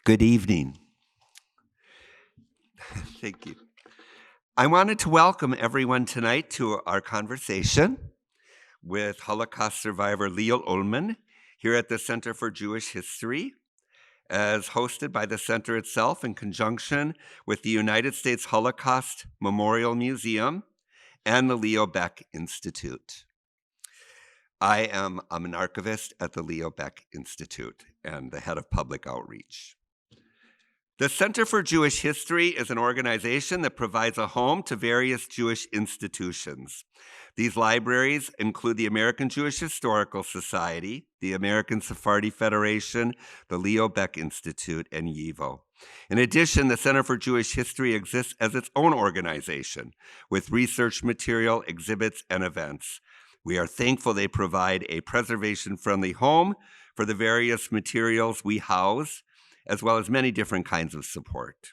Good evening. Thank you. I wanted to welcome everyone tonight to our conversation with Holocaust survivor Leo Ullman here at the Center for Jewish History, as hosted by the center itself in conjunction with the United States Holocaust Memorial Museum and the Leo Baeck Institute. I'm an archivist at the Leo Baeck Institute and the head of public outreach. The Center for Jewish History is an organization that provides a home to various Jewish institutions. These libraries include the American Jewish Historical Society, the American Sephardi Federation, the Leo Baeck Institute, and YIVO. In addition, the Center for Jewish History exists as its own organization with research material, exhibits, and events. We are thankful they provide a preservation-friendly home for the various materials we house, as well as many different kinds of support.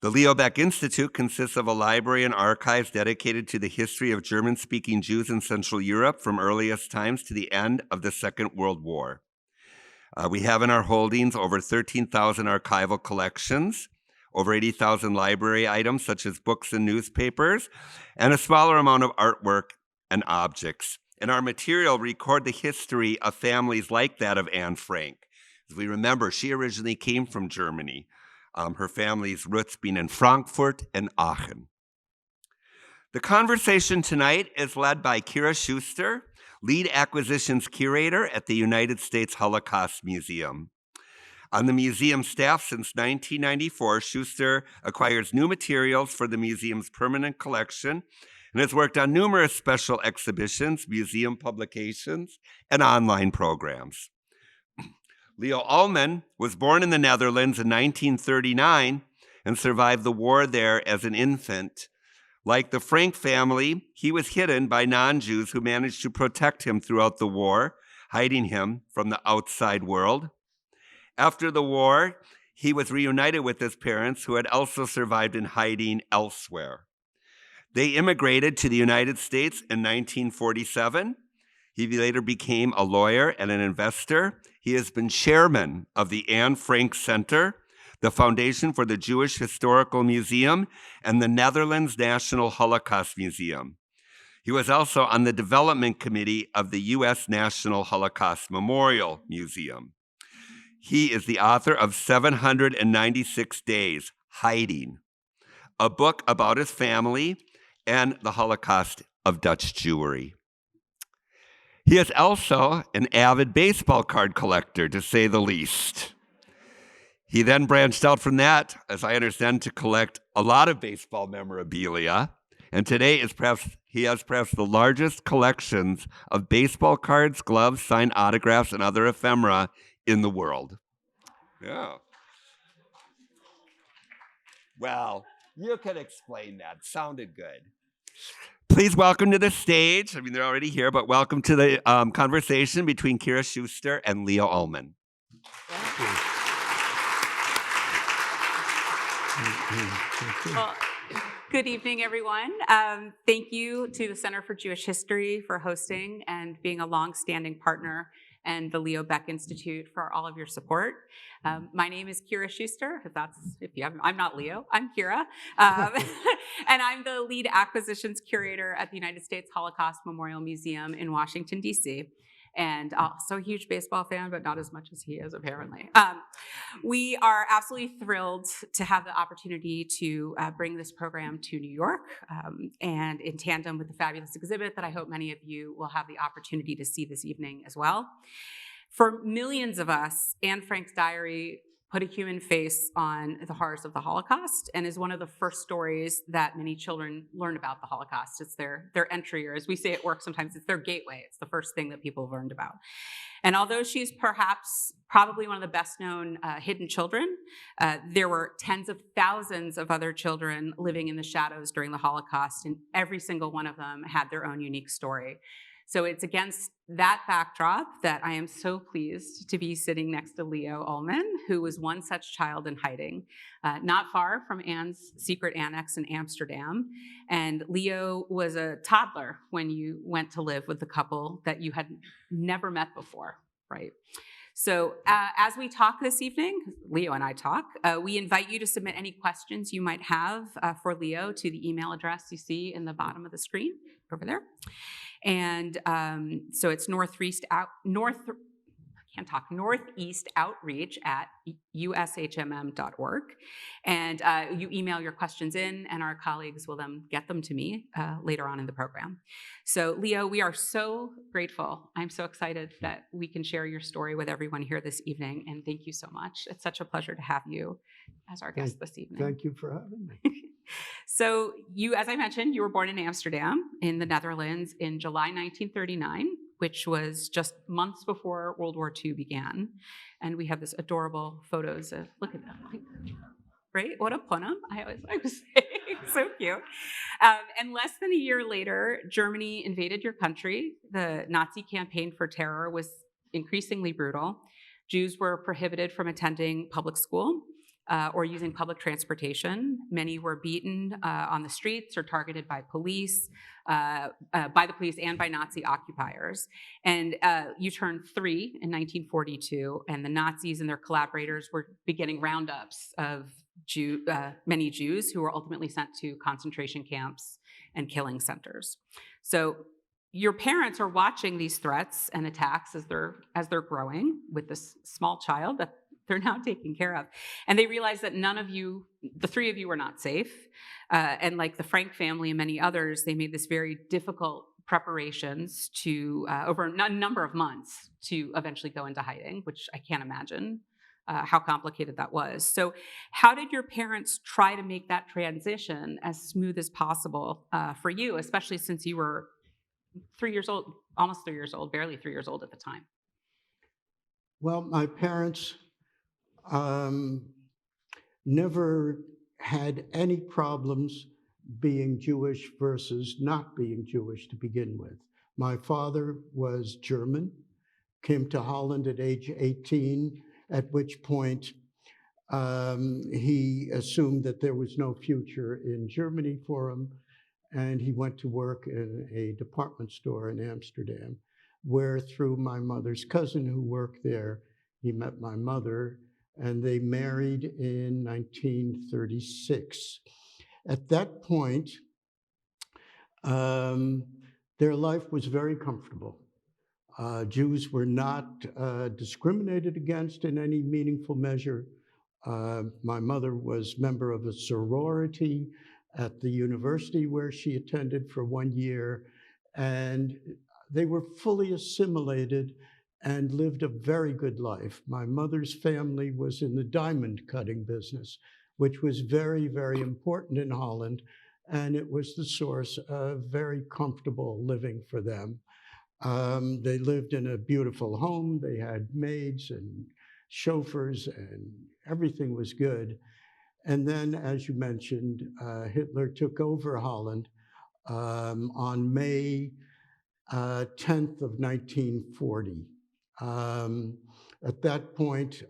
The Leo Baeck Institute consists of a library and archives dedicated to the history of German-speaking Jews in Central Europe from earliest times to the end of the Second World War. We have in our holdings over 13,000 archival collections, over 80,000 library items such as books and newspapers, and a smaller amount of artwork and objects. And our material record the history of families like that of Anne Frank. As we remember, she originally came from Germany, her family's roots being in Frankfurt and Aachen. The conversation tonight is led by Kyra Schuster, lead acquisitions curator at the United States Holocaust Museum. On the museum staff since 1994, Schuster acquires new materials for the museum's permanent collection and has worked on numerous special exhibitions, museum publications, and online programs. Leo Ullman was born in the Netherlands in 1939 and survived the war there as an infant. Like the Frank family, he was hidden by non-Jews who managed to protect him throughout the war, hiding him from the outside world. After the war, he was reunited with his parents, who had also survived in hiding elsewhere. They immigrated to the United States in 1947. He later became a lawyer and an investor. He has been chairman of the Anne Frank Center, the Foundation for the Jewish Historical Museum, and the Netherlands National Holocaust Museum. He was also on the development committee of the U.S. National Holocaust Memorial Museum. He is the author of 796 Days Hiding, a book about his family and the Holocaust of Dutch Jewry. He is also an avid baseball card collector, to say the least. He then branched out from that, as I understand, to collect a lot of baseball memorabilia. And today he has perhaps the largest collections of baseball cards, gloves, signed autographs, and other ephemera in the world. Yeah. Well, you can explain that. Sounded good. Please welcome to the stage, they're already here, but welcome to the conversation between Kyra Schuster and Leo Ullman. Thank you. Well, good evening, everyone. Thank you to the Center for Jewish History for hosting and being a long-standing partner, and the Leo Baeck Institute for all of your support. My name is Kyra Schuster. I'm not Leo, I'm Kyra. And I'm the lead acquisitions curator at the United States Holocaust Memorial Museum in Washington, D.C. And also a huge baseball fan, but not as much as he is, apparently. We are absolutely thrilled to have the opportunity to bring this program to New York, and in tandem with the fabulous exhibit that I hope many of you will have the opportunity to see this evening as well. For millions of us, Anne Frank's diary put a human face on the horrors of the Holocaust and is one of the first stories that many children learn about the Holocaust. It's their entry, or as we say at work sometimes, it's their gateway. It's the first thing that people learned about. And although she's probably one of the best known hidden children, there were tens of thousands of other children living in the shadows during the Holocaust, and every single one of them had their own unique story. So it's against that backdrop that I am so pleased to be sitting next to Leo Ullman, who was one such child in hiding, not far from Anne's secret annex in Amsterdam. And Leo was a toddler when you went to live with the couple that you had never met before, right? So as we talk this evening, Leo and I talk, we invite you to submit any questions you might have for Leo to the email address you see in the bottom of the screen over there. And so it's northeast outreach at ushmm.org. And you email your questions in, and our colleagues will then get them to me later on in the program. So Leo, we are so grateful. I'm so excited that we can share your story with everyone here this evening, and thank you so much. It's such a pleasure to have you as our guest this evening. Thank you for having me. So you, as I mentioned, you were born in Amsterdam in the Netherlands in July 1939, which was just months before World War II began. And we have this adorable photos of, look at them, right? What a punum, I was saying, so cute. And less than a year later, Germany invaded your country. The Nazi campaign for terror was increasingly brutal. Jews were prohibited from attending public school or using public transportation. Many were beaten on the streets or targeted by police, by the police and by Nazi occupiers. And you turned 3 in 1942, and the Nazis and their collaborators were beginning roundups of many Jews who were ultimately sent to concentration camps and killing centers. So your parents are watching these threats and attacks as they're growing with this small child that they're now taking care of. And they realize that none of you, the 3 of you, were not safe. And like the Frank family and many others, they made this very difficult preparations to, over a number of months, to eventually go into hiding, which I can't imagine how complicated that was. So how did your parents try to make that transition as smooth as possible for you, especially since you were 3 years old, almost 3 years old, barely 3 years old at the time? Well, my parents never had any problems being Jewish versus not being Jewish to begin with. My father was German, came to Holland at age 18, at which point he assumed that there was no future in Germany for him, and he went to work in a department store in Amsterdam, where through my mother's cousin who worked there, he met my mother, and they married in 1936. At that point, their life was very comfortable. Jews were not discriminated against in any meaningful measure. My mother was member of a sorority at the university where she attended for 1 year, and they were fully assimilated and lived a very good life. My mother's family was in the diamond cutting business, which was very, very important in Holland, and it was the source of very comfortable living for them. They lived in a beautiful home. They had maids and chauffeurs, and everything was good. And then, as you mentioned, Hitler took over Holland on May 10th of 1940. At that point,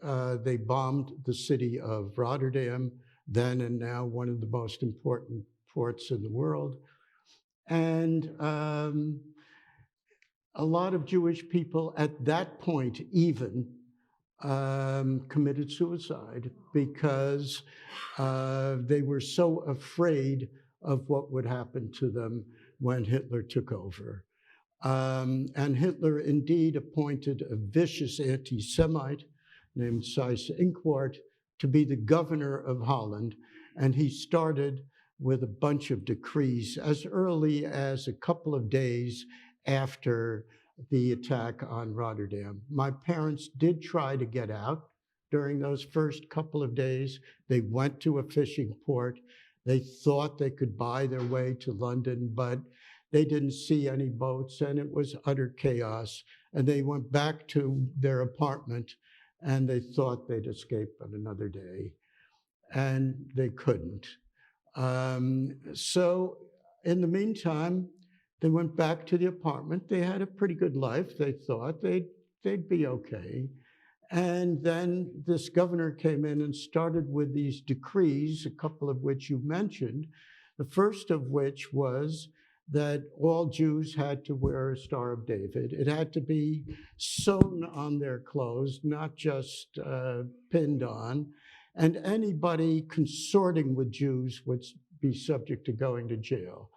they bombed the city of Rotterdam, then and now one of the most important ports in the world. And a lot of Jewish people at that point even committed suicide because they were so afraid of what would happen to them when Hitler took over. And Hitler indeed appointed a vicious anti-Semite named Seyss-Inquart to be the governor of Holland, and he started with a bunch of decrees as early as a couple of days after the attack on Rotterdam. My parents did try to get out during those first couple of days. They went to a fishing port. They thought they could buy their way to London, but they didn't see any boats, and it was utter chaos. And they went back to their apartment, and they thought they'd escape on another day, and they couldn't. So in the meantime, they went back to the apartment. They had a pretty good life. They thought they'd be okay. And then this governor came in and started with these decrees, a couple of which you mentioned, the first of which was that all Jews had to wear a Star of David. It had to be sewn on their clothes, not just pinned on. And anybody consorting with Jews would be subject to going to jail.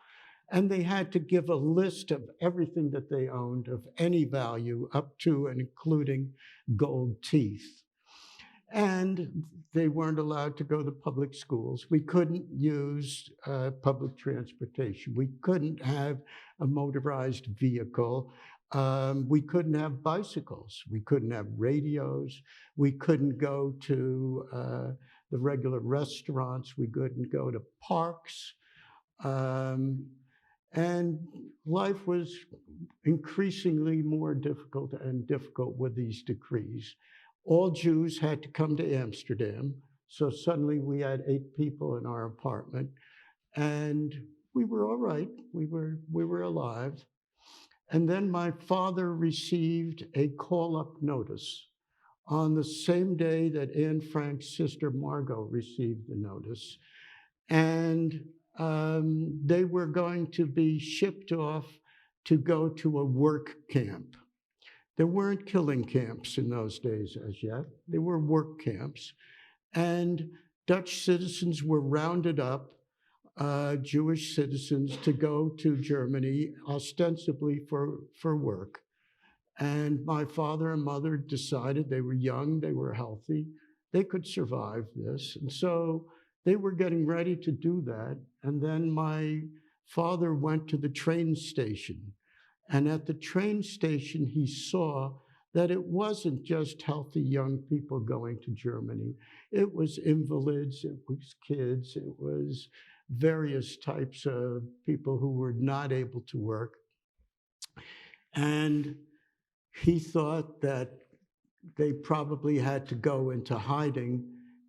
And they had to give a list of everything that they owned of any value, up to and including gold teeth. And they weren't allowed to go to public schools. We couldn't use public transportation. We couldn't have a motorized vehicle. We couldn't have bicycles. We couldn't have radios. We couldn't go to the regular restaurants. We couldn't go to parks. And life was increasingly more difficult and difficult with these decrees. All Jews had to come to Amsterdam. So suddenly we had 8 people in our apartment, and we were all right. We were alive. And then my father received a call-up notice on the same day that Anne Frank's sister Margot received the notice. And they were going to be shipped off to go to a work camp. There weren't killing camps in those days as yet. There were work camps. And Dutch citizens were rounded up, Jewish citizens, to go to Germany, ostensibly for work. And my father and mother decided, they were young, they were healthy, they could survive this. And so they were getting ready to do that. And then my father went to the train station. And at the train station, he saw that it wasn't just healthy young people going to Germany. It was invalids, it was kids, it was various types of people who were not able to work. And he thought that they probably had to go into hiding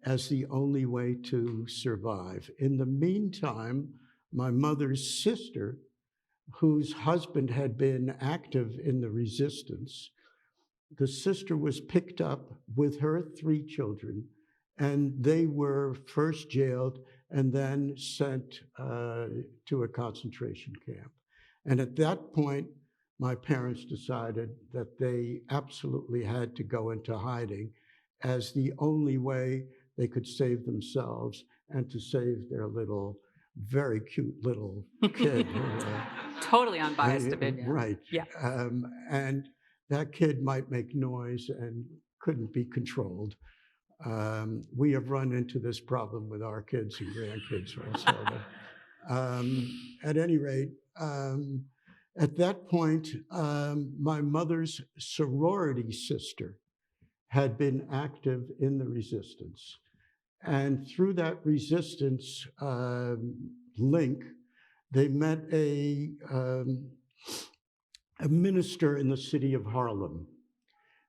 as the only way to survive. In the meantime, my mother's sister, whose husband had been active in the resistance, the sister was picked up with her 3 children, and they were first jailed and then sent to a concentration camp. And at that point, my parents decided that they absolutely had to go into hiding as the only way they could save themselves and to save their little, very cute little kid. Totally unbiased opinion. Right. Yeah. And that kid might make noise and couldn't be controlled. We have run into this problem with our kids and grandkids also. But, at any rate, at that point, my mother's sorority sister had been active in the resistance. And through that resistance link, they met a minister in the city of Harlem.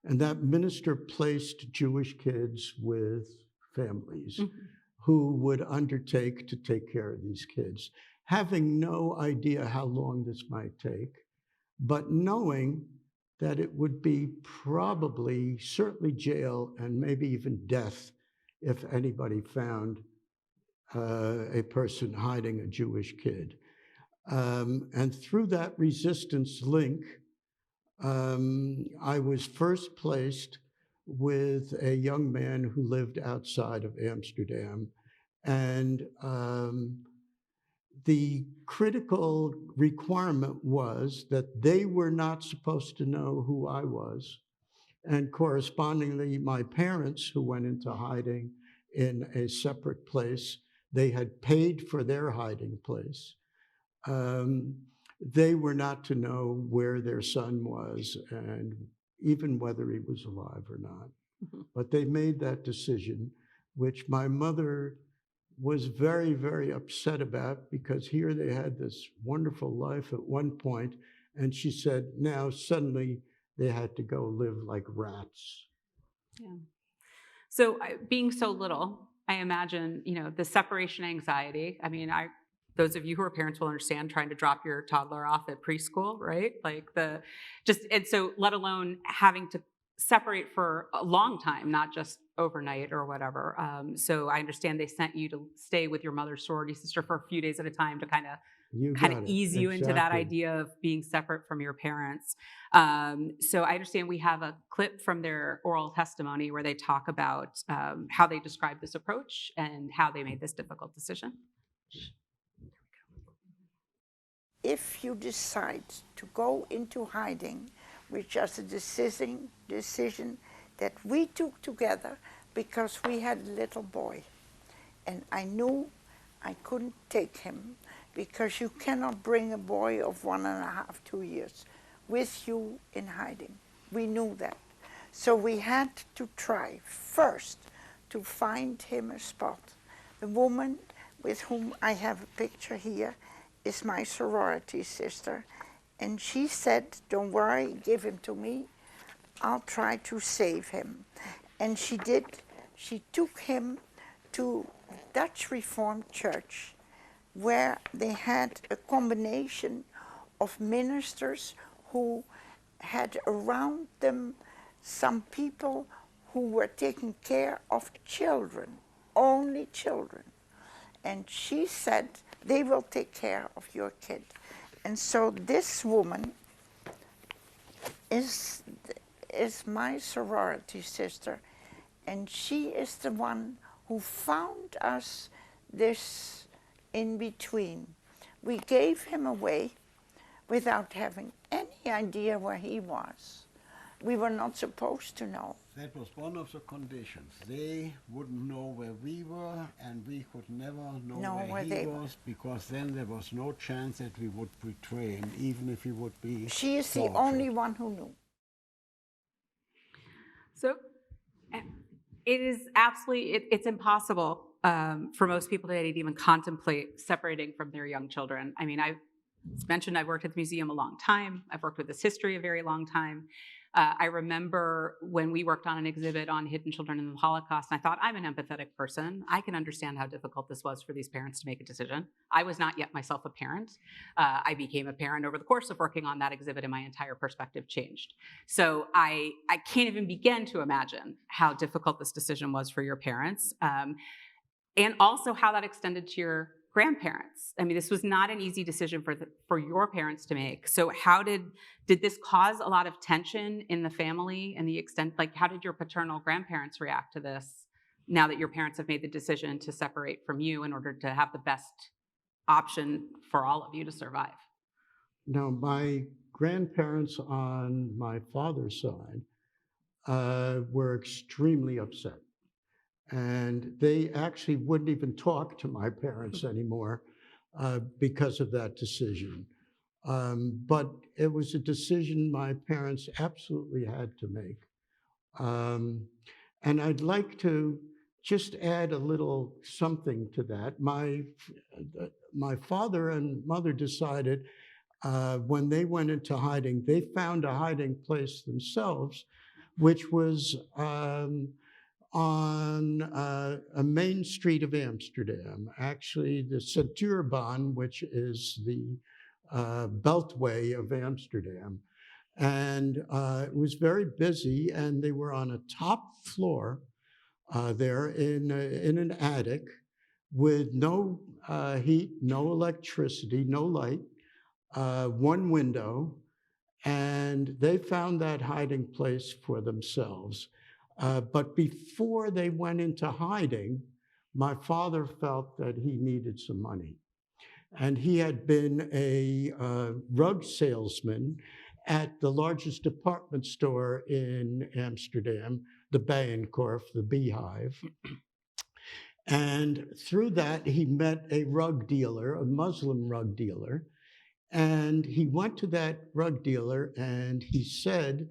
And that minister placed Jewish kids with families who would undertake to take care of these kids, having no idea how long this might take, but knowing that it would be probably, certainly jail and maybe even death if anybody found a person hiding a Jewish kid. And through that resistance link, I was first placed with a young man who lived outside of Amsterdam. And the critical requirement was that they were not supposed to know who I was. And correspondingly, my parents, who went into hiding in a separate place, they had paid for their hiding place. They were not to know where their son was and even whether he was alive or not. But they made that decision, which my mother was very, very upset about, because here they had this wonderful life at one point, and she said now suddenly they had to go live like rats. Yeah. So being so little, I imagine, the separation anxiety. I mean, those of you who are parents will understand trying to drop your toddler off at preschool, right? And so let alone having to separate for a long time, not just overnight or whatever. So I understand they sent you to stay with your mother's sorority sister for a few days at a time to kind of You kind of got it. ease you into that Exactly. idea of being separate from your parents. So I understand we have a clip from their oral testimony where they talk about how they described this approach and how they made this difficult decision. If you decide to go into hiding, which is a decision that we took together because we had a little boy. And I knew I couldn't take him because you cannot bring a boy of 1.5, 2 years with you in hiding. We knew that. So we had to try first to find him a spot. The woman with whom I have a picture here is my sorority sister. And she said, don't worry, give him to me. I'll try to save him. And she did. She took him to Dutch Reformed Church, where they had a combination of ministers who had around them some people who were taking care of children, only children. And she said, they will take care of your kid. And so this woman is my sorority sister, and she is the one who found us this in between. We gave him away without having any idea where he was. We were not supposed to know. That was one of the conditions. They wouldn't know where we were, and we could never know where he was, because then there was no chance that we would betray him, even if he would be She is the tortured. only one who knew. So it is absolutely, it's impossible for most people today to even contemplate separating from their young children. I mean, I've mentioned I've worked at the museum a long time. I've worked with this history a very long time. I remember when we worked on an exhibit on hidden children in the Holocaust, and I thought, I'm an empathetic person. I can understand how difficult this was for these parents to make a decision. I was not yet myself a parent. I became a parent over the course of working on that exhibit, and my entire perspective changed. So I can't even begin to imagine how difficult this decision was for your parents, and also how that extended to your grandparents. I mean, this was not an easy decision for your parents to make. So how did this cause a lot of tension in the family and the extent, like how did your paternal grandparents react to this now that your parents have made the decision to separate from you in order to have the best option for all of you to survive? Now, my grandparents on my father's side were extremely upset. And they actually wouldn't even talk to my parents anymore because of that decision. But it was a decision my parents absolutely had to make. And I'd like to just add a little something to that. My father and mother decided when they went into hiding, they found a hiding place themselves, which was on a main street of Amsterdam, actually the Centuurbaan, which is the beltway of Amsterdam. And it was very busy, and they were on a top floor there in an attic with no heat, no electricity, no light, one window, and they found that hiding place for themselves. But before they went into hiding, my father felt that he needed some money. And he had been a rug salesman at the largest department store in Amsterdam, the Bijenkorf, the Beehive. And through that, he met a rug dealer, a Muslim rug dealer. And he went to that rug dealer and he said,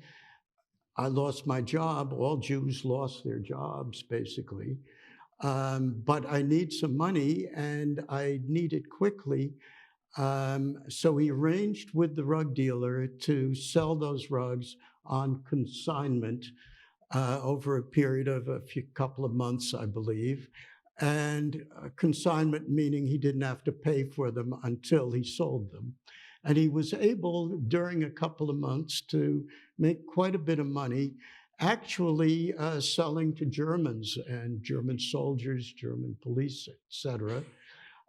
I lost my job. All Jews lost their jobs, basically. But I need some money, and I need it quickly. So he arranged with the rug dealer to sell those rugs on consignment over a period of couple of months, I believe. And consignment meaning he didn't have to pay for them until he sold them. And he was able, during a couple of months, to make quite a bit of money, actually selling to Germans and German soldiers, German police, etc.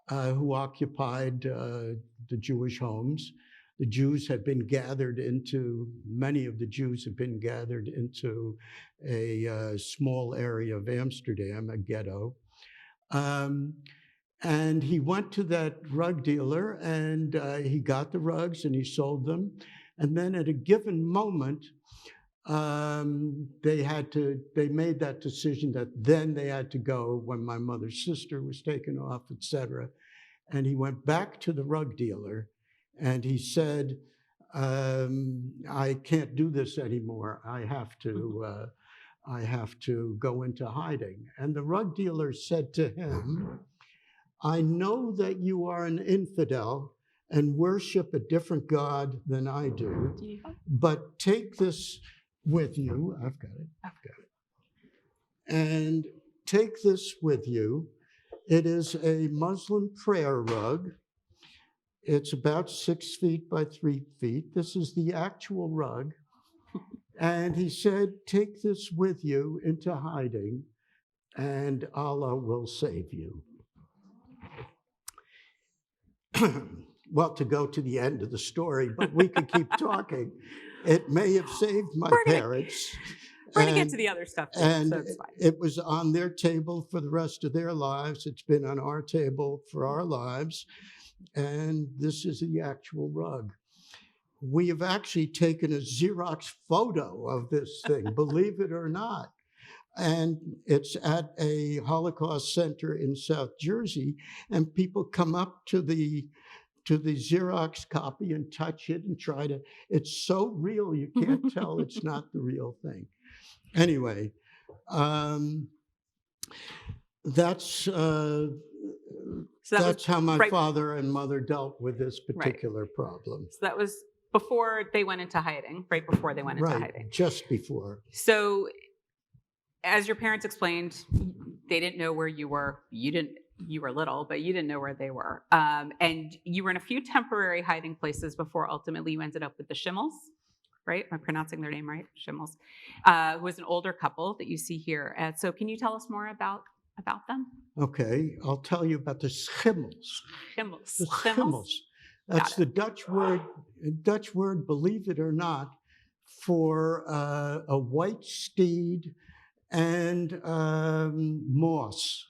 who occupied the Jewish homes. The Jews had been gathered into, many of the Jews had been gathered into a small area of Amsterdam, a ghetto. And he went to that rug dealer and he got the rugs and he sold them. And then at a given moment, they made that decision that then they had to go when my mother's sister was taken off, etc. And he went back to the rug dealer and he said, I can't do this anymore. I have to go into hiding. And the rug dealer said to him, I know that you are an infidel and worship a different God than I do, but take this with you. I've got it. And take this with you. It is a Muslim prayer rug. It's about 6 feet by 3 feet. This is the actual rug. And he said, take this with you into hiding, and Allah will save you. Well, to go to the end of the story, but we could keep talking. It may have saved my parents. We're going to get to the other stuff too, and so it's fine. It was on their table for the rest of their lives. It's been on our table for our lives. And this is the actual rug. We have actually taken a Xerox photo of this thing, believe it or not. And it's at a Holocaust center in South Jersey, and people come up to the Xerox copy and touch it and try to, it's so real you can't tell it's not the real thing. Anyway, that's how my father and mother dealt with this particular problem. So that was before they went into hiding, right before they went into hiding. Just before. So as your parents explained, they didn't know where you were. You were little, but you didn't know where they were. And you were in a few temporary hiding places before ultimately you ended up with the Schimmels, right? Am I pronouncing their name right? Schimmels, who was an older couple that you see here. So can you tell us more about them? Okay, I'll tell you about the Schimmels. Schimmels. The Schimmels. That's the Dutch word, believe it or not, for a white steed and moss.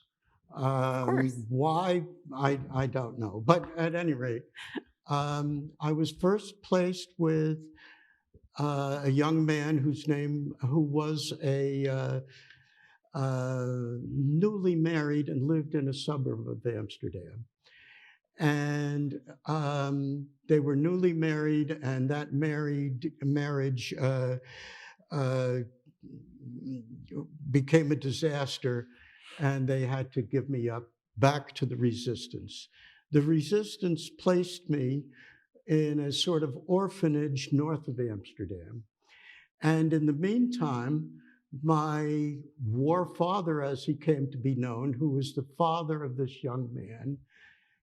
Why, I don't know. But at any rate, I was first placed with a young man who was a newly married and lived in a suburb of Amsterdam. And they were newly married, and that marriage became a disaster, and they had to give me up back to the resistance. The resistance placed me in a sort of orphanage north of Amsterdam. And in the meantime, my war father, as he came to be known, who was the father of this young man,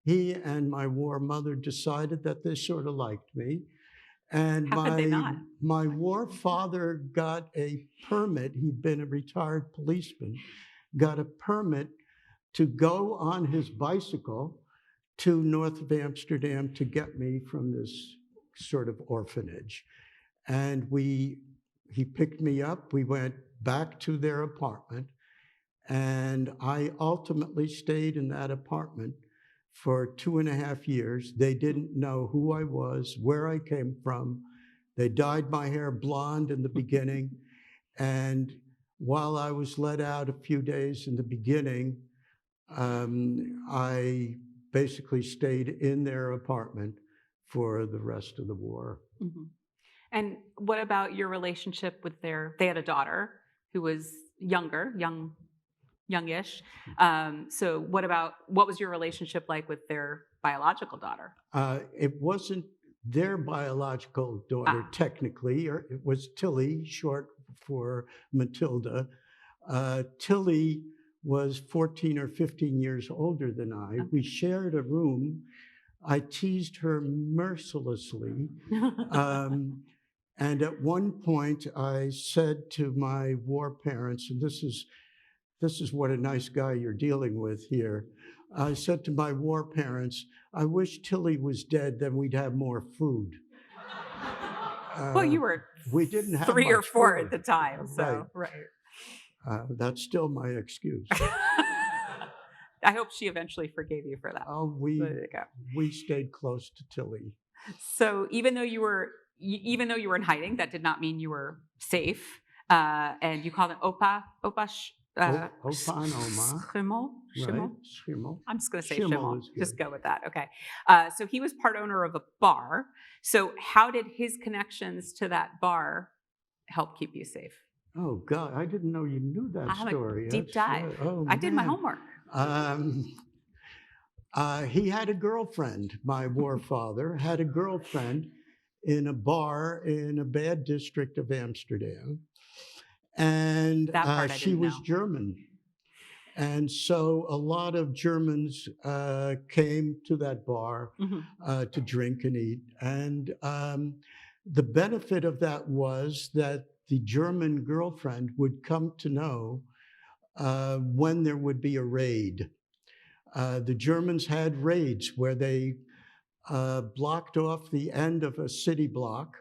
he and my war mother decided that they sort of liked me. And my war father got a permit. He'd been a retired policeman, got a permit to go on his bicycle to north of Amsterdam to get me from this sort of orphanage. And he picked me up. We went back to their apartment, and I ultimately stayed in that apartment for 2.5 years. They didn't know who I was, where I came from. They dyed my hair blonde in the beginning. And while I was let out a few days in the beginning, I basically stayed in their apartment for the rest of the war. Mm-hmm. And what about your relationship with they had a daughter who was youngish. So what was your relationship like with their biological daughter? It wasn't their biological daughter, technically, or it was Tilly, short for Matilda. Tilly was 14 or 15 years older than I. Okay. We shared a room. I teased her mercilessly. And at one point I said to my war parents, and this is what a nice guy you're dealing with here. I said to my war parents, I wish Tilly was dead, then we'd have more food. Well, you were we didn't have 3 or much 4 food. at the time, so right. That's still my excuse. I hope she eventually forgave you for that. Oh, we stayed close to Tilly. So even though you were in hiding, that did not mean you were safe. And you called him Opa Opa and Oma. Schimmel? Right, Schimmel. I'm just going to say Schimmel Schimmel. is good. Just go with that. Okay. So he was part owner of a bar. So how did his connections to that bar help keep you safe? Oh, God, I didn't know you knew that story. A deep dive. Oh, I did my homework. He had a girlfriend. My war father had a girlfriend in a bar in a bad district of Amsterdam. And she was German. And so a lot of Germans came to that bar to drink and eat. And the benefit of that was that the German girlfriend would come to know when there would be a raid. The Germans had raids where they blocked off the end of a city block,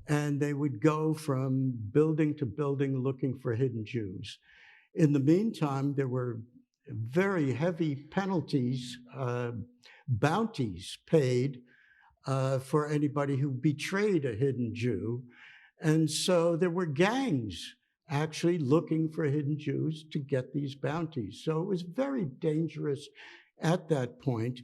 and they would go from building to building looking for hidden Jews. In the meantime, there were very heavy penalties, bounties paid for anybody who betrayed a hidden Jew. And so there were gangs actually looking for hidden Jews to get these bounties. So it was very dangerous at that point.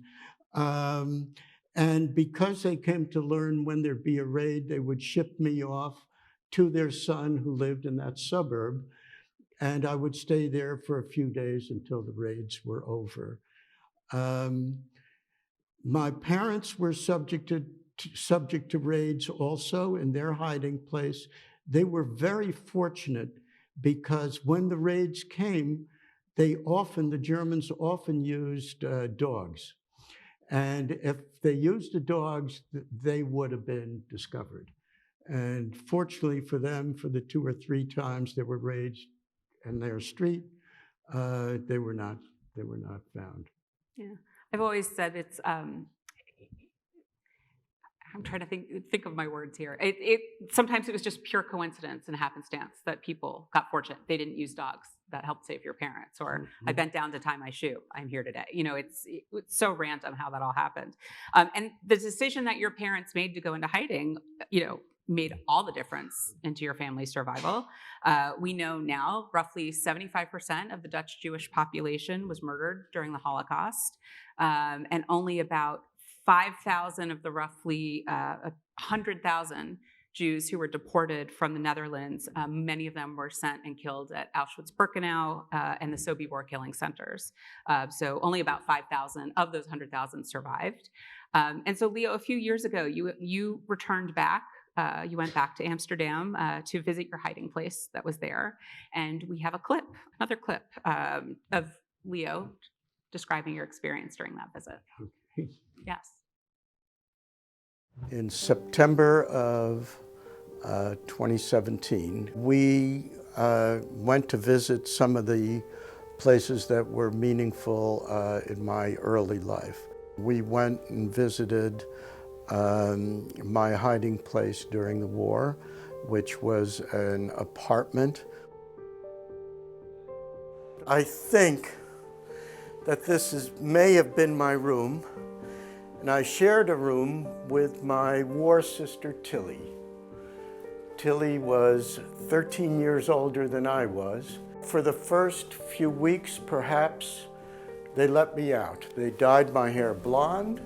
And because they came to learn when there'd be a raid, they would ship me off to their son who lived in that suburb. And I would stay there for a few days until the raids were over. My parents were subject to raids also in their hiding place. They were very fortunate because when the raids came, the Germans often used dogs. And if they used the dogs, they would have been discovered. And fortunately for them, for the 2 or 3 times there were raids in their street, they were not found. Yeah, I've always said it's. I'm trying to think of my words here. Sometimes it was just pure coincidence and happenstance that people got fortunate. They didn't use dogs that helped save your parents, or I bent down to tie my shoe. I'm here today. It's so random how that all happened. And the decision that your parents made to go into hiding, made all the difference into your family's survival. We know now roughly 75% of the Dutch Jewish population was murdered during the Holocaust, and only about 5,000 of the roughly 100,000 Jews who were deported from the Netherlands, many of them were sent and killed at Auschwitz-Birkenau and the Sobibor killing centers. So only about 5,000 of those 100,000 survived. And so, Leo, a few years ago, you returned back. You went back to Amsterdam to visit your hiding place that was there. And we have another clip of Leo describing your experience during that visit. Okay. Yes. In September of 2017, we went to visit some of the places that were meaningful in my early life. We went and visited my hiding place during the war, which was an apartment. I think that this may have been my room, and I shared a room with my war sister, Tilly. Tilly was 13 years older than I was. For the first few weeks, perhaps, they let me out. They dyed my hair blonde,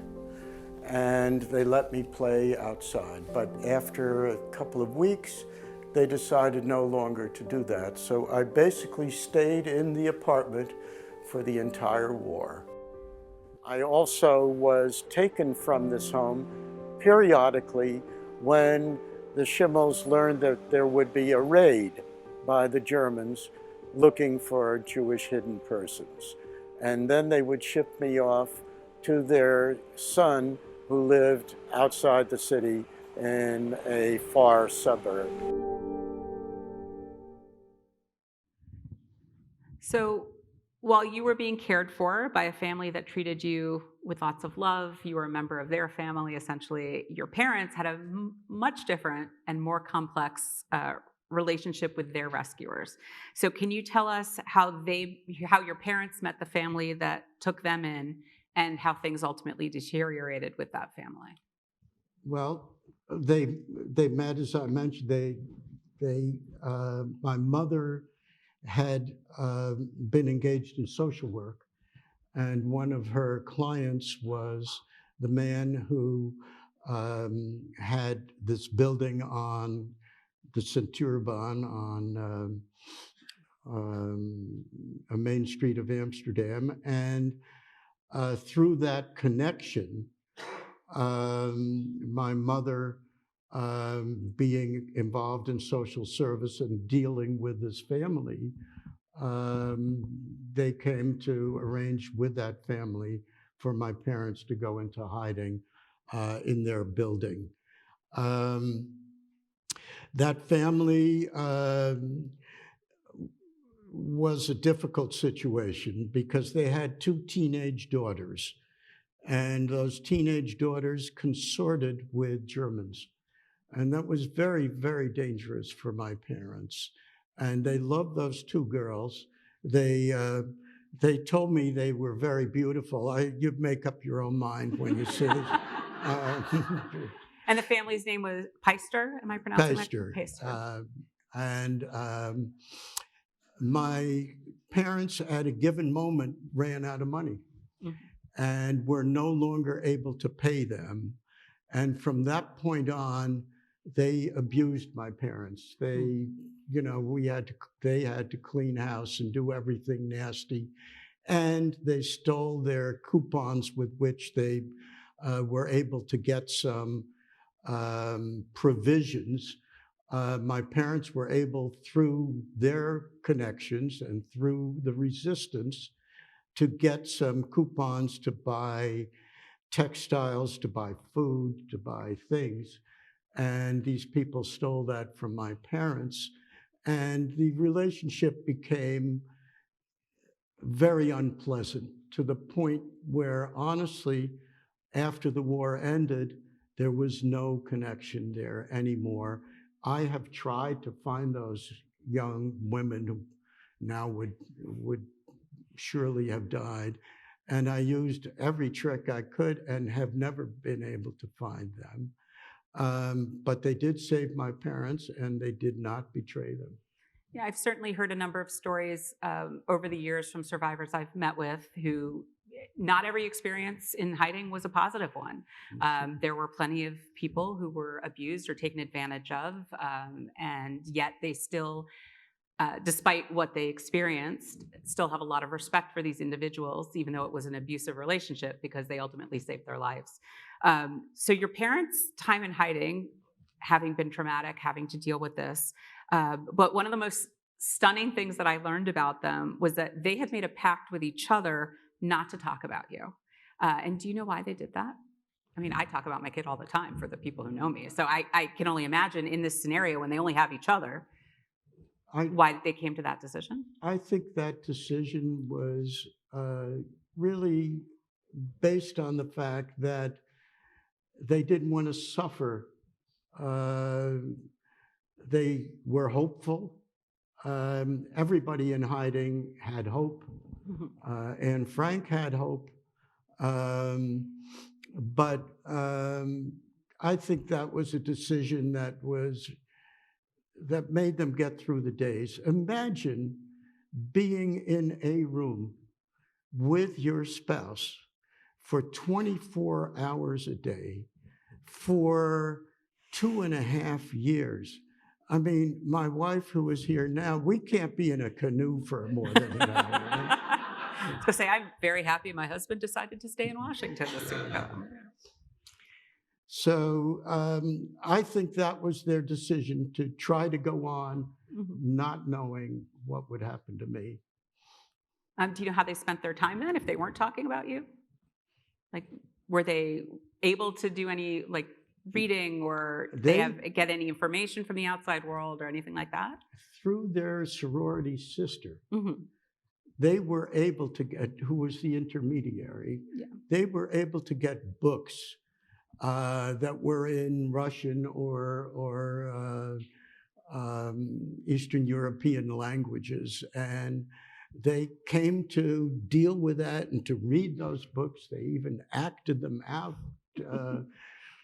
and they let me play outside. But after a couple of weeks, they decided no longer to do that. So I basically stayed in the apartment for the entire war. I also was taken from this home periodically when the Schimmels learned that there would be a raid by the Germans looking for Jewish hidden persons. And then they would ship me off to their son who lived outside the city in a far suburb. So While you were being cared for by a family that treated you with lots of love, you were a member of their family, essentially, your parents had a much different and more complex relationship with their rescuers. So can you tell us how your parents met the family that took them in and how things ultimately deteriorated with that family? Well, they met, as I mentioned, my mother had been engaged in social work, and one of her clients was the man who had this building on the Centuurbaan on a main street of Amsterdam. And through that connection, my mother being involved in social service and dealing with this family, they came to arrange with that family for my parents to go into hiding in their building. That family was a difficult situation because they had two teenage daughters, and those teenage daughters consorted with Germans. And that was very, very dangerous for my parents. And they loved those two girls. They told me they were very beautiful. You make up your own mind when you see it. And the family's name was Peister, am I pronouncing that? Peister. And my parents, at a given moment, ran out of money and were no longer able to pay them. And from that point on, they abused my parents. They had to clean house and do everything nasty. And they stole their coupons with which they were able to get some provisions. My parents were able, through their connections and through the resistance, to get some coupons to buy textiles, to buy food, to buy things. And these people stole that from my parents. And the relationship became very unpleasant, to the point where, honestly, after the war ended, there was no connection there anymore. I have tried to find those young women who now would surely have died, and I used every trick I could and have never been able to find them. But they did save my parents, and they did not betray them. Yeah, I've certainly heard a number of stories over the years from survivors I've met with who not every experience in hiding was a positive one. There were plenty of people who were abused or taken advantage of, and yet they still, despite what they experienced, still have a lot of respect for these individuals, even though it was an abusive relationship, because they ultimately saved their lives. So your parents' time in hiding, having been traumatic, having to deal with this, but one of the most stunning things that I learned about them was that they had made a pact with each other not to talk about you. And do you know why they did that? I mean, I talk about my kid all the time for the people who know me. So I can only imagine in this scenario when they only have each other, why they came to that decision. I think that decision was really based on the fact that they didn't want to suffer. They were hopeful. Everybody in hiding had hope. And Frank had hope. But I think that was a decision that made them get through the days. Imagine being in a room with your spouse for 24 hours a day for 2.5 years. I mean, my wife, who is here now, we can't be in a canoe for more than an hour. Right? I was going to say, I'm very happy my husband decided to stay in Washington this year. So I think that was their decision, to try to go on, not knowing what would happen to me. Do you know how they spent their time then, if they weren't talking about you? Like, were they able to do any reading, or get any information from the outside world or anything like that? Through their sorority sister. they were able to get, who was the intermediary, they were able to get books that were in Russian or Eastern European languages. And they came to deal with that and to read those books. They even acted them out.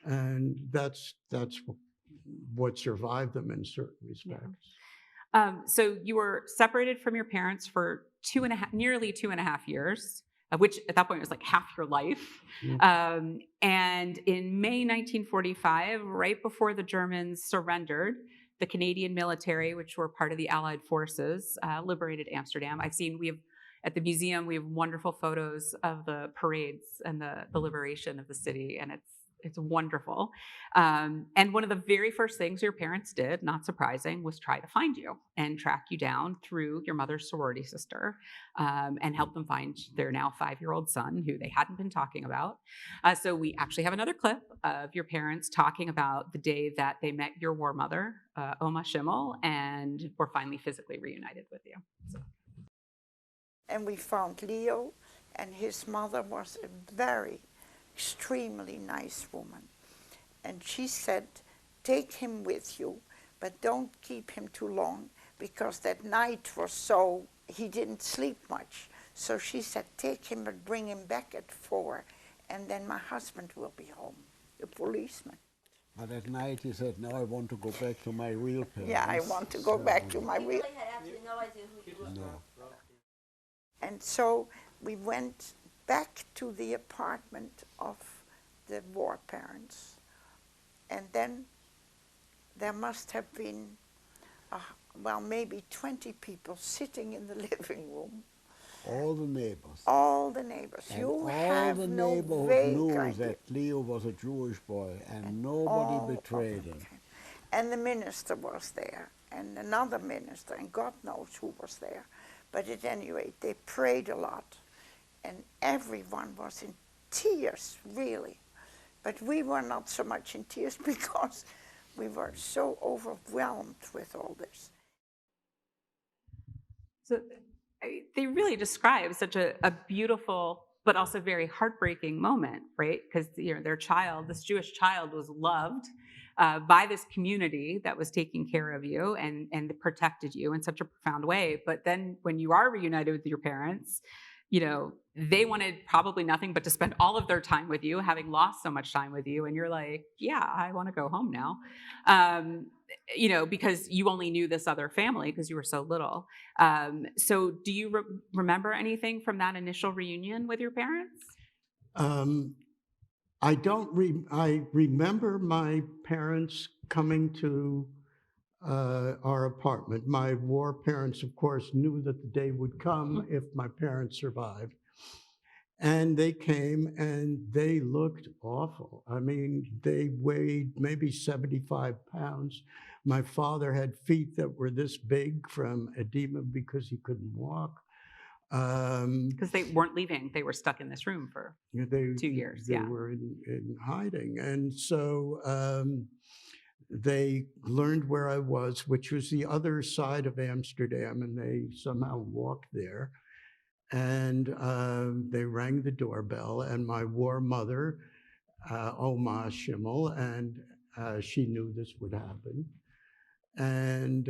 And that's what survived them in certain respects. So you were separated from your parents for nearly 2.5 years, which at that point was like half your life. And in May 1945, right before the Germans surrendered, the Canadian military, which were part of the Allied forces, liberated Amsterdam. At the museum, we have wonderful photos of the parades and the liberation of the city, and it's wonderful. And one of the very first things your parents did, not surprising, was try to find you and track you down through your mother's sorority sister, and help them find their now 5-year-old son, who they hadn't been talking about. So we actually have another clip of your parents talking about the day that they met your war mother, Oma Schimmel, and were finally physically reunited with you. So. And we found Leo, and his mother was a very extremely nice woman. And she said, take him with you, but don't keep him too long, because that night was so, he didn't sleep much. So she said, take him and bring him back at 4, and then my husband will be home, the policeman. But at night he said, no, I want to go back to my real parents. Yeah, I want to go back to my real. I had absolutely no idea who you were. No. And so we went back to the apartment of the war parents. And then there must have been, well, maybe 20 people sitting in the living room. All the neighbors. All the neighbors. And You all have the no neighborhood vague knew idea. that Leo was a Jewish boy, and nobody All betrayed of him. them came. And the minister was there, and another minister, and God knows who was there. But at any rate, they prayed a lot, and everyone was in tears, really. But we were not so much in tears because we were so overwhelmed with all this. So they really describe such a beautiful but also very heartbreaking moment, right? Because their child, this Jewish child, was loved by this community that was taking care of you and protected you in such a profound way. But then when you are reunited with your parents, they wanted probably nothing but to spend all of their time with you, having lost so much time with you. And you're like, yeah, I want to go home now. Because you only knew this other family because you were so little. So do you remember anything from that initial reunion with your parents? I don't. I remember my parents coming to our apartment. My war parents, of course, knew that the day would come if my parents survived. And they came and they looked awful. I mean, they weighed maybe 75 pounds. My father had feet that were this big from edema because he couldn't walk. Because they weren't leaving. They were stuck in this room for 2 years. They were in hiding. And so they learned where I was, which was the other side of Amsterdam, and they somehow walked there. And they rang the doorbell, and my war mother, Oma Schimmel, and she knew this would happen. And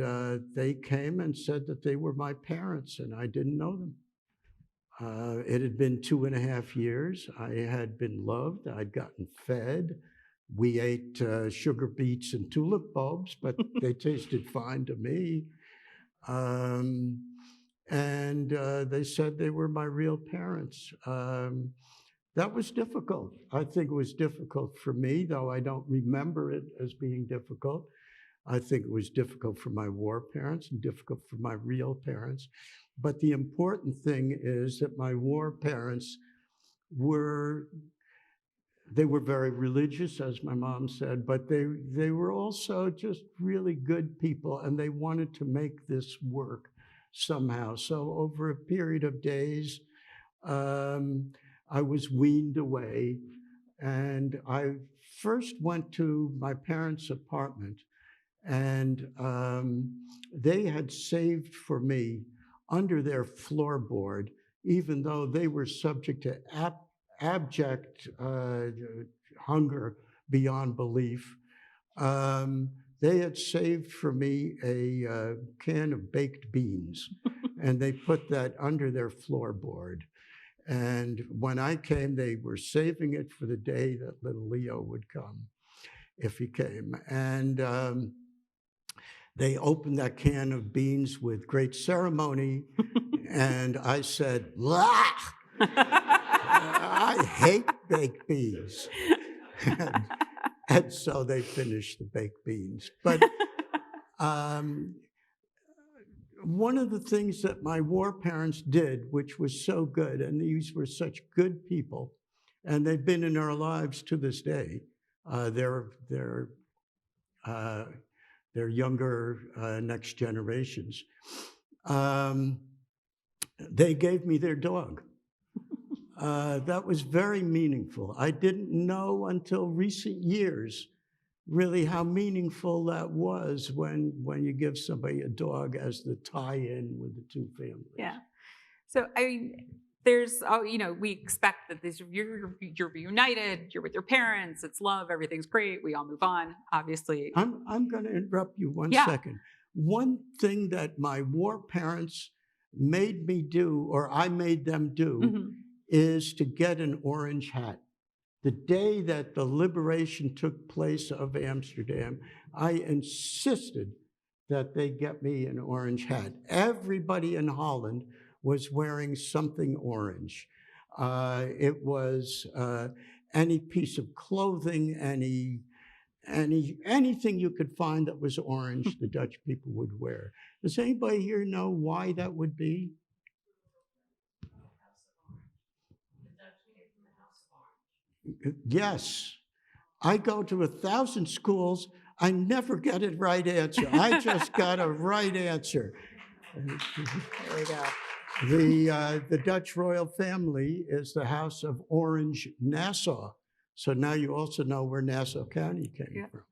they came and said that they were my parents, and I didn't know them. It had been 2.5 years. I had been loved. I'd gotten fed. We ate sugar beets and tulip bulbs, but they tasted fine to me. And they said they were my real parents. That was difficult. I think it was difficult for me, though I don't remember it as being difficult. I think it was difficult for my war parents and difficult for my real parents. But the important thing is that my war parents were very religious, as my mom said, but they were also just really good people, and they wanted to make this work somehow. So over a period of days, I was weaned away, and I first went to my parents' apartment, and they had saved for me under their floorboard, even though they were subject to abject hunger beyond belief. They had saved for me a can of baked beans, and they put that under their floorboard. And when I came, they were saving it for the day that little Leo would come, if he came. And they opened that can of beans with great ceremony, and I said, "Blah! I hate baked beans." And so they finished the baked beans. But one of the things that my war parents did, which was so good, and these were such good people, and they've been in our lives to this day. They're younger next generations. They gave me their dog. That was very meaningful. I didn't know until recent years really how meaningful that was when you give somebody a dog as the tie-in with the two families. Yeah. So I mean, there's, we expect that you're reunited, you're with your parents, it's love, everything's great, we all move on, obviously. I'm going to interrupt you one second. One thing that my war parents made me do, or I made them do, is to get an orange hat. The day that the liberation took place of Amsterdam, I insisted that they get me an orange hat. Everybody in Holland was wearing something orange. It was any piece of clothing, anything you could find that was orange, the Dutch people would wear. Does anybody here know why that would be? Yes. I go to 1,000 schools. I never get a right answer. I just got a right answer. There we go. The Dutch royal family is the House of Orange Nassau. So now you also know where Nassau County came from.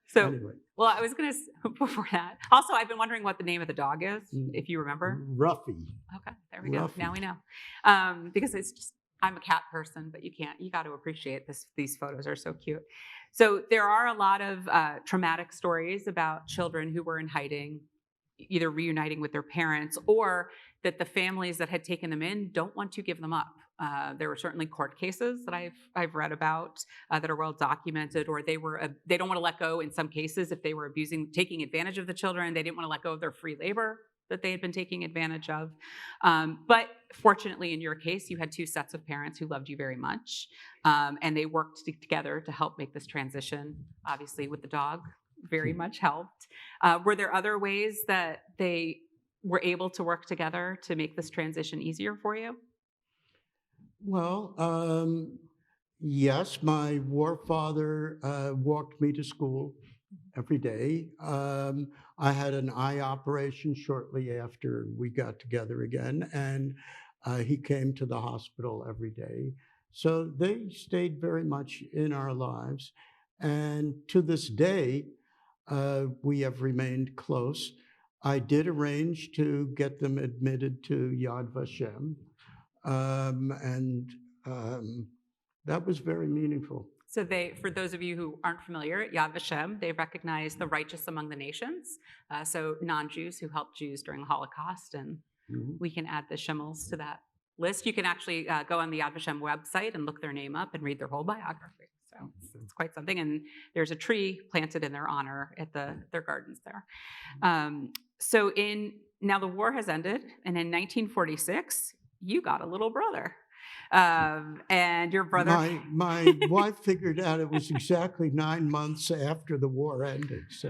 So, anyway. Well, I was going to, before that, also, I've been wondering what the name of the dog is, if you remember. Ruffy. Okay, there we go. Ruffy. Now we know. Because it's just, I'm a cat person, but you got to appreciate this. These photos are so cute. So there are a lot of traumatic stories about children who were in hiding, either reuniting with their parents or that the families that had taken them in don't want to give them up. There were certainly court cases that I've read about that are well documented, or they don't want to let go in some cases if they were taking advantage of the children. They didn't want to let go of their free labor that they had been taking advantage of. But fortunately, in your case, you had two sets of parents who loved you very much, and they worked together to help make this transition. Obviously, with the dog, very much helped. Were there other ways that they were able to work together to make this transition easier for you? Well, yes, my war father walked me to school every day. I had an eye operation shortly after we got together again, and he came to the hospital every day. So they stayed very much in our lives. And to this day, we have remained close. I did arrange to get them admitted to Yad Vashem. That was very meaningful. So for those of you who aren't familiar, at Yad Vashem, they recognize the righteous among the nations. So non-Jews who helped Jews during the Holocaust, and we can add the Schimmels to that list. You can actually go on the Yad Vashem website and look their name up and read their whole biography. So it's quite something. And there's a tree planted in their honor at their gardens there. Now the war has ended, and in 1946, you got a little brother. And your brother... My wife figured out it was exactly 9 months after the war ended. So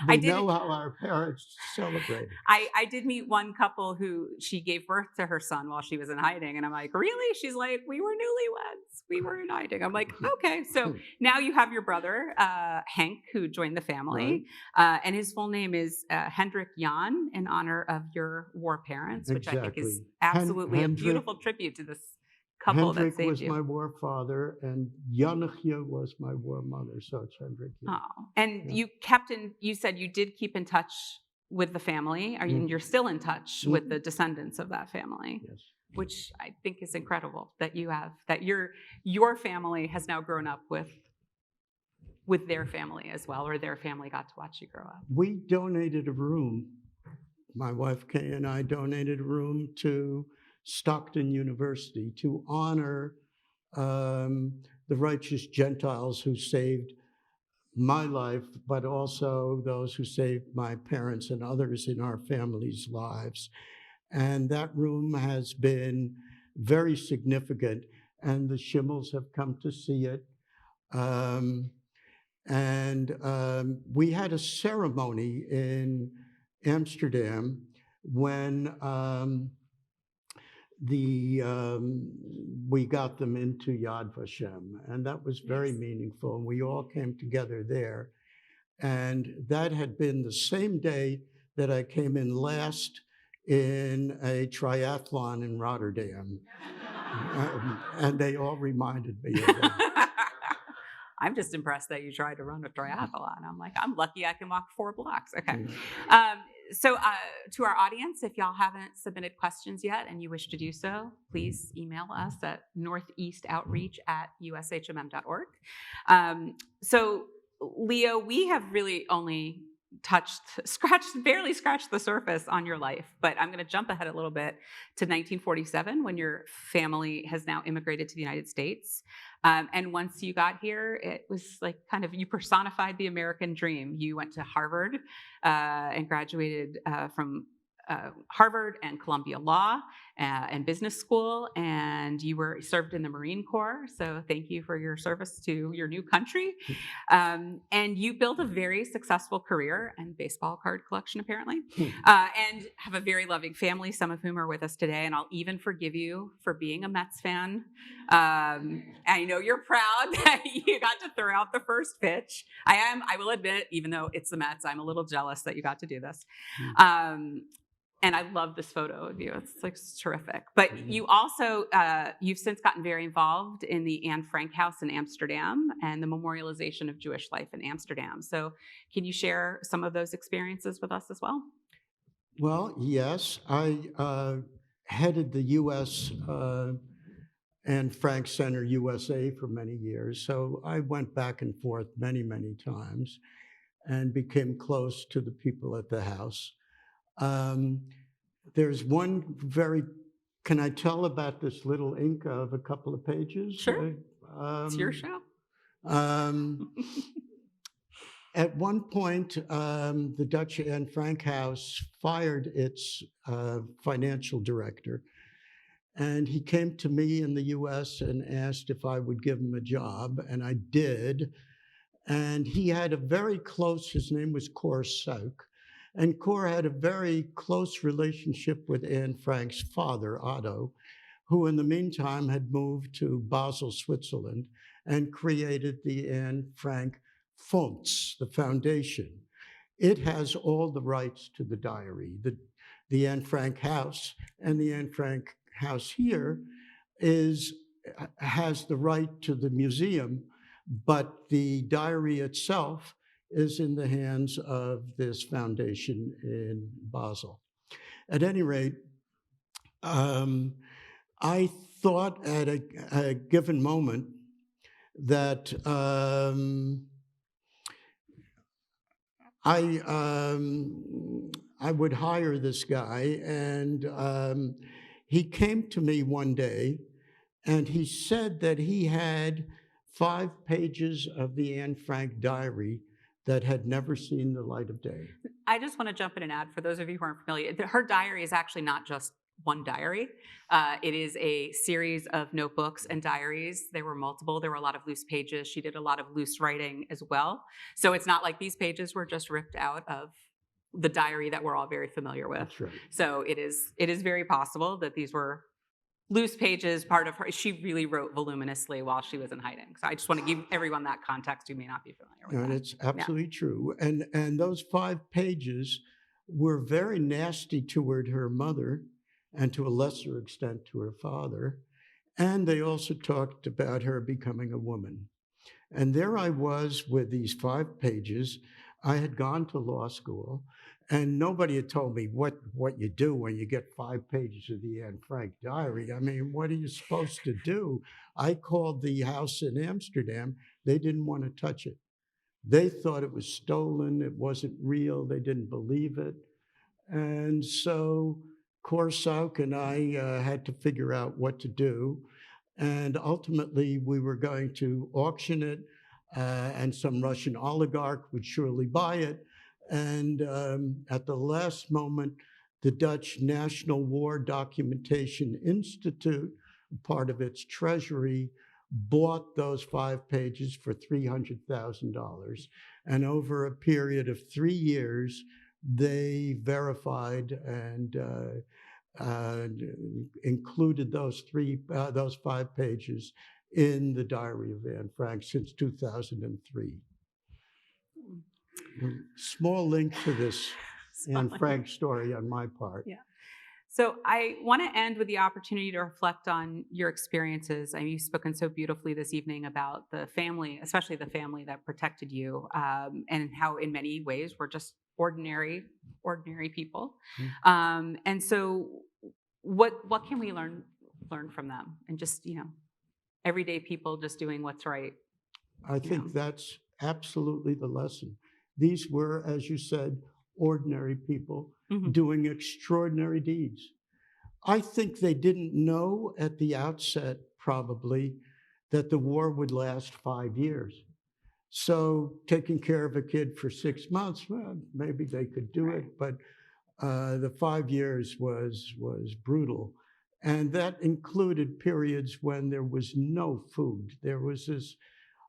we know how our parents celebrated. I did meet one couple who she gave birth to her son while she was in hiding. And I'm like, really? She's like, we were newlyweds. We were in hiding. I'm like, okay. So now you have your brother, Henk, who joined the family. Right. And his full name is Hendrik Jan, in honor of your war parents, which I think is absolutely a beautiful tribute to this couple Hendrik that saved was you. My war father, and Jannetje was my war mother, so it's Hendrik. Oh, and you said you did keep in touch with the family. You're still in touch with the descendants of that family, Yes. which I think is incredible that your family has now grown up with their family as well, or their family got to watch you grow up. We donated a room. My wife Kay and I donated a room to Stockton University to honor the righteous Gentiles who saved my life, but also those who saved my parents and others in our family's lives. And that room has been very significant, and the Schimmels have come to see it. We had a ceremony in Amsterdam when we got them into Yad Vashem, and that was very meaningful. And we all came together there, and that had been the same day that I came in last in a triathlon in Rotterdam, and they all reminded me of it. I'm just impressed that you tried to run a triathlon. I'm like, I'm lucky I can walk 4 blocks. Okay. So to our audience, if y'all haven't submitted questions yet and you wish to do so, please email us at northeastoutreach@ushmm.org. So Leo, we have really only barely scratched the surface on your life, but I'm going to jump ahead a little bit to 1947 when your family has now immigrated to the United States. And once you got here, it was like kind of you personified the American dream. You went to Harvard and graduated from Harvard and Columbia Law and Business School, and you served in the Marine Corps. So thank you for your service to your new country. And you built a very successful career and baseball card collection, apparently, and have a very loving family, some of whom are with us today. And I'll even forgive you for being a Mets fan. I know you're proud that you got to throw out the first pitch. I will admit, even though it's the Mets, I'm a little jealous that you got to do this. And I love this photo of you. It's like terrific. But you also, you've since gotten very involved in the Anne Frank House in Amsterdam and the memorialization of Jewish life in Amsterdam. So can you share some of those experiences with us as well? Well, yes. I headed the U.S. Anne Frank Center USA for many years. So I went back and forth many, many times and became close to the people at the house. There's one can I tell about this little Inca of a couple of pages? Sure. It's your show. At one point, the Dutch Anne Frank House fired its financial director. And he came to me in the US and asked if I would give him a job, and I did. And he had his name was Cor Sauk. And Cor had a very close relationship with Anne Frank's father, Otto, who in the meantime had moved to Basel, Switzerland, and created the Anne Frank Fonds, the foundation. It has all the rights to the diary. The Anne Frank House and the Anne Frank House here has the right to the museum, but the diary itself is in the hands of this foundation in Basel. At any rate, I thought at a given moment that I would hire this guy, and he came to me one day, and he said that he had 5 pages of the Anne Frank diary that had never seen the light of day. I just want to jump in and add, for those of you who aren't familiar, her diary is actually not just one diary. It is a series of notebooks and diaries. There were multiple. There were a lot of loose pages. She did a lot of loose writing as well. So it's not like these pages were just ripped out of the diary that we're all very familiar with. That's right. So it is very possible that these were loose pages, part of her. She really wrote voluminously while she was in hiding. So I just want to give everyone that context who may not be familiar with that. And it's absolutely true. And those 5 pages were very nasty toward her mother and to a lesser extent to her father. And they also talked about her becoming a woman. And there I was with these 5 pages. I had gone to law school, and nobody had told me what you do when you get 5 pages of the Anne Frank diary. I mean, what are you supposed to do? I called the house in Amsterdam. They didn't want to touch it. They thought it was stolen. It wasn't real. They didn't believe it. And so Korsauk and I had to figure out what to do. And ultimately, we were going to auction it, and some Russian oligarch would surely buy it. And at the last moment, the Dutch National War Documentation Institute, part of its treasury, bought those 5 pages for $300,000. And over a period of 3 years, they verified and included those 5 pages in the Diary of Anne Frank since 2003. Small link to this Anne Frank story on my part. Yeah. So I want to end with the opportunity to reflect on your experiences. I mean, you've spoken so beautifully this evening about the family, especially the family that protected you, and how in many ways we're just ordinary people. And so what can we learn from them? And just, everyday people just doing what's right. I think that's absolutely the lesson. These were, as you said, ordinary people doing extraordinary deeds. I think they didn't know at the outset, probably, that the war would last 5 years. So taking care of a kid for 6 months, well, maybe they could do it, but the 5 years was brutal. And that included periods when there was no food. There was this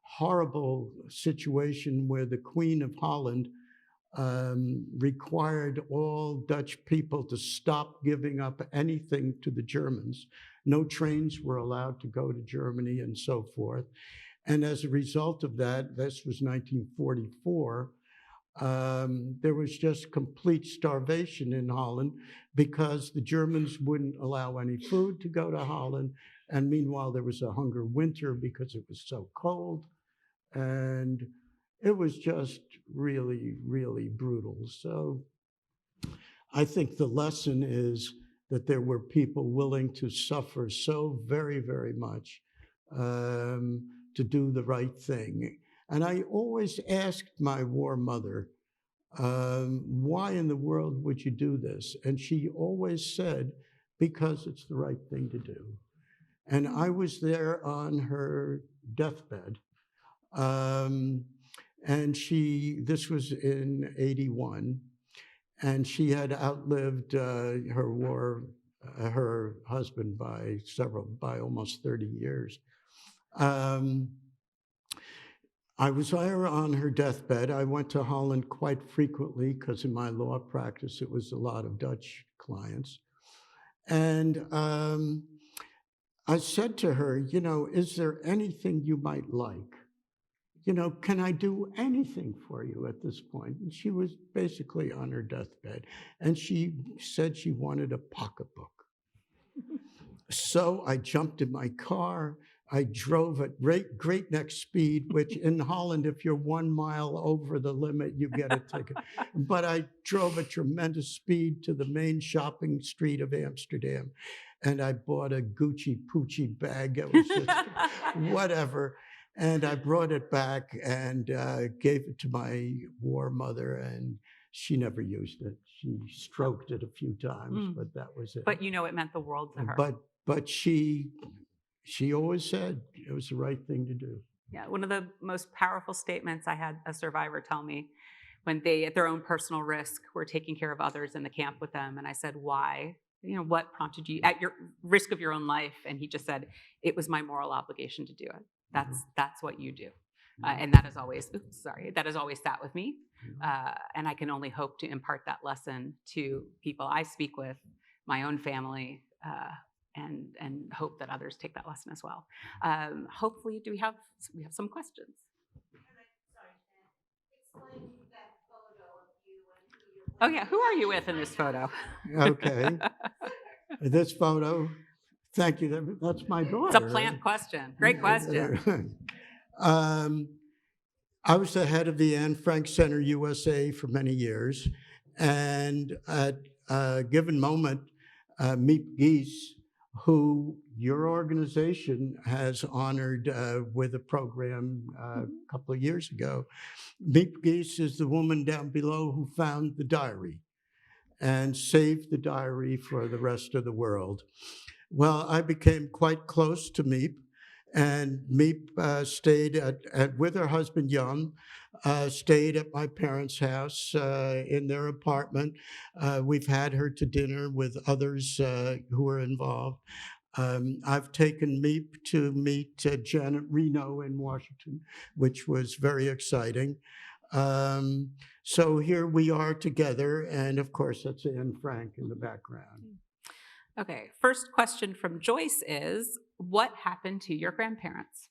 horrible situation where the Queen of Holland required all Dutch people to stop giving up anything to the Germans. No trains were allowed to go to Germany and so forth. And as a result of that, this was 1944, there was just complete starvation in Holland because the Germans wouldn't allow any food to go to Holland. And meanwhile, there was a hunger winter because it was so cold. And it was just really, really brutal. So I think the lesson is that there were people willing to suffer so very, very much to do the right thing. And I always asked my war mother, why in the world would you do this? And she always said, because it's the right thing to do. And I was there on her deathbed. And this was in 81, and she had outlived her husband by almost 30 years. I was there on her deathbed. I went to Holland quite frequently because in my law practice, it was a lot of Dutch clients. And I said to her, is there anything you might like? Can I do anything for you at this point? And she was basically on her deathbed. And she said she wanted a pocketbook. So I jumped in my car. I drove at breakneck speed, which in Holland, if you're 1 mile over the limit, you get a ticket. But I drove at tremendous speed to the main shopping street of Amsterdam. And I bought a Gucci Poochie bag. It was just whatever. And I brought it back and gave it to my war mother, and she never used it. She stroked it a few times, but that was it. But it meant the world to her. But she always said it was the right thing to do. Yeah, one of the most powerful statements I had a survivor tell me when they, at their own personal risk, were taking care of others in the camp with them. And I said, why? What prompted you at your risk of your own life? And he just said, it was my moral obligation to do it. That's what you do. And that has always sat with me. And I can only hope to impart that lesson to people I speak with, my own family, and hope that others take that lesson as well. Hopefully, we have some questions. Explain that photo of you and who you're with. Oh yeah, who are you with in this photo? Okay, this photo. Thank you. That's my daughter. It's a plant question. Great question. I was the head of the Anne Frank Center USA for many years, and at a given moment, Miep Gies, who your organization has honored with a program a couple of years ago. Miep Gies is the woman down below who found the diary and saved the diary for the rest of the world. Well, I became quite close to Miep, and Miep stayed with her husband Jan, stayed at my parents' house in their apartment. We've had her to dinner with others who were involved. I've taken Miep to meet Janet Reno in Washington, which was very exciting. So here we are together, and of course, that's Anne Frank in the background. Okay, first question from Joyce is, what happened to your grandparents?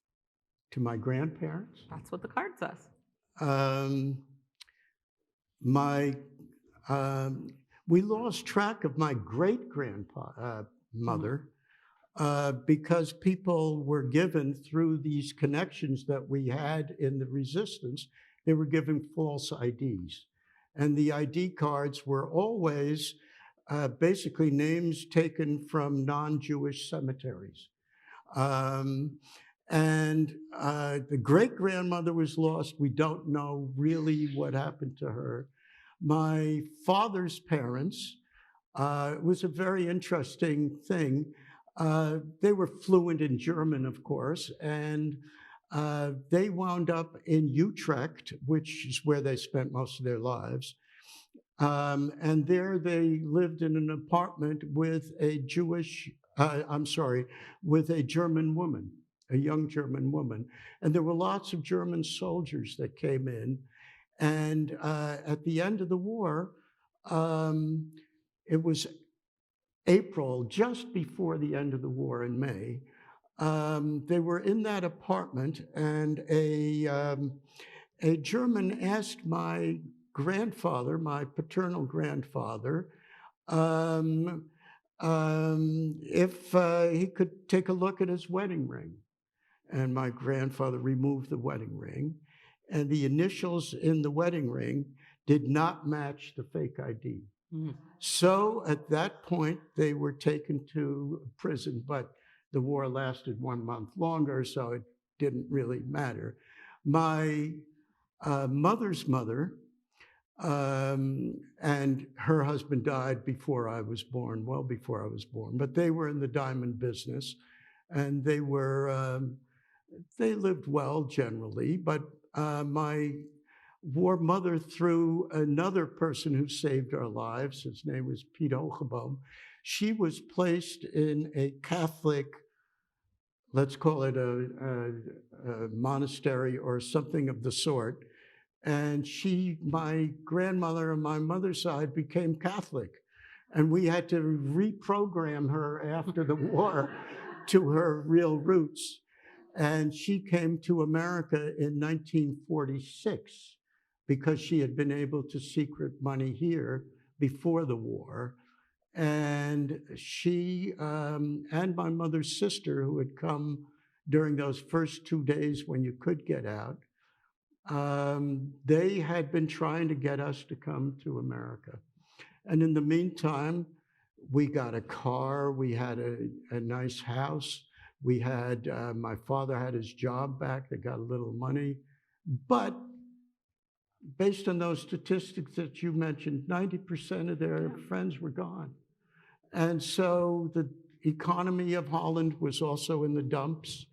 To my grandparents? That's what the card says. We lost track of my great-grandmother because people were given, through these connections that we had in the resistance, they were given false IDs. And the ID cards were always basically names taken from non-Jewish cemeteries. The great-grandmother was lost. We don't know really what happened to her. My father's parents, it was a very interesting thing. They were fluent in German, of course, and they wound up in Utrecht, which is where they spent most of their lives. And there they lived in an apartment with a with a German woman, a young German woman. And there were lots of German soldiers that came in. And at the end of the war, it was April, just before the end of the war in May, they were in that apartment, and a German asked my grandfather, my paternal grandfather, if he could take a look at his wedding ring. And my grandfather removed the wedding ring, and the initials in the wedding ring did not match the fake ID. So at that point, they were taken to prison, but the war lasted 1 month longer, so it didn't really matter. My mother's mother, and her husband died before I was born, well before I was born, but they were in the diamond business, and they lived well generally, but my war mother, through another person who saved our lives, his name was Piet Hogeboom, she was placed in a Catholic, let's call it a monastery or something of the sort. And my grandmother on my mother's side became Catholic. And we had to reprogram her after the war to her real roots. And she came to America in 1946 because she had been able to secret money here before the war. And she and my mother's sister, who had come during those first 2 days when you could get out, they had been trying to get us to come to America. And in the meantime, we got a car, we had a nice house, we had, my father had his job back, they got a little money. But based on those statistics that you mentioned, 90% of their friends were gone. And so the economy of Holland was also in the dumps.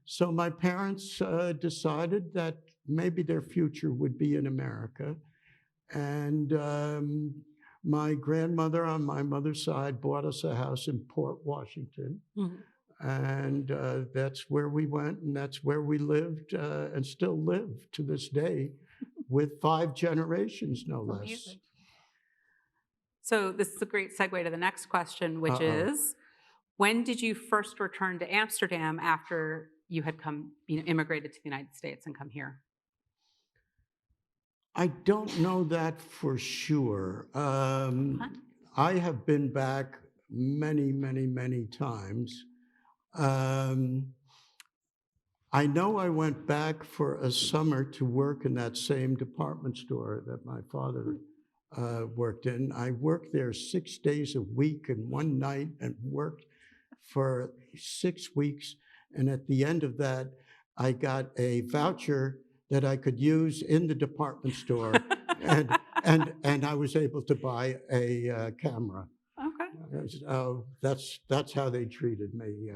So my parents decided that maybe their future would be in America. And my grandmother on my mother's side bought us a house in Port Washington. And that's where we went, and that's where we lived and still live to this day, with 5 generations, no less. Amazing. So this is a great segue to the next question, which is, when did you first return to Amsterdam after you had immigrated to the United States and come here? I don't know that for sure. I have been back many, many, many times. I know I went back for a summer to work in that same department store that my father worked in. I worked there 6 days a week and one night and worked for 6 weeks. And at the end of that, I got a voucher that I could use in the department store, and I was able to buy a camera. Okay. That's how they treated me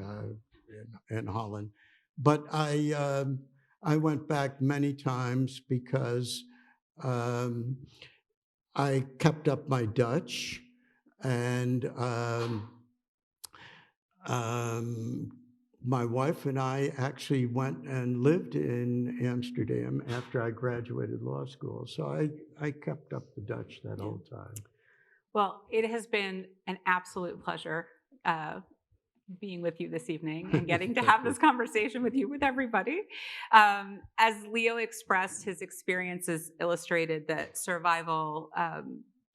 in Holland. But I went back many times because I kept up my Dutch, and my wife and I actually went and lived in Amsterdam after I graduated law school. So I kept up the Dutch that whole time. Well, it has been an absolute pleasure being with you this evening and getting to have this conversation with you, with everybody. As Leo expressed, his experiences illustrated that survival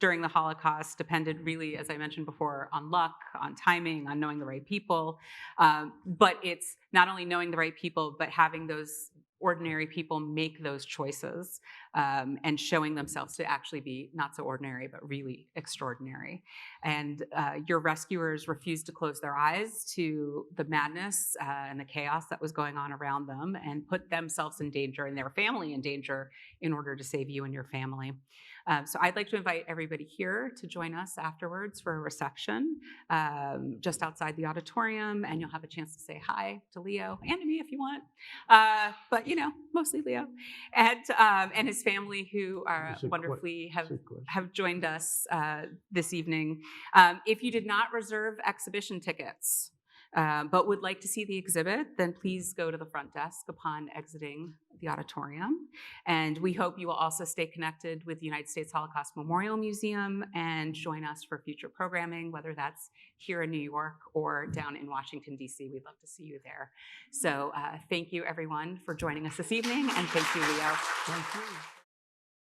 during the Holocaust depended really, as I mentioned before, on luck, on timing, on knowing the right people. But it's not only knowing the right people, but having those ordinary people make those choices and showing themselves to actually be not so ordinary, but really extraordinary. And your rescuers refused to close their eyes to the madness and the chaos that was going on around them and put themselves in danger and their family in danger in order to save you and your family. So I'd like to invite everybody here to join us afterwards for a reception just outside the auditorium, and you'll have a chance to say hi to Leo and to me if you want, but mostly Leo and his family, who wonderfully have joined us this evening. If you did not reserve exhibition tickets, but would like to see the exhibit, then please go to the front desk upon exiting the auditorium. And we hope you will also stay connected with the United States Holocaust Memorial Museum and join us for future programming, whether that's here in New York or down in Washington, D.C. We'd love to see you there. So thank you, everyone, for joining us this evening, and thank you, Leo. Thank you.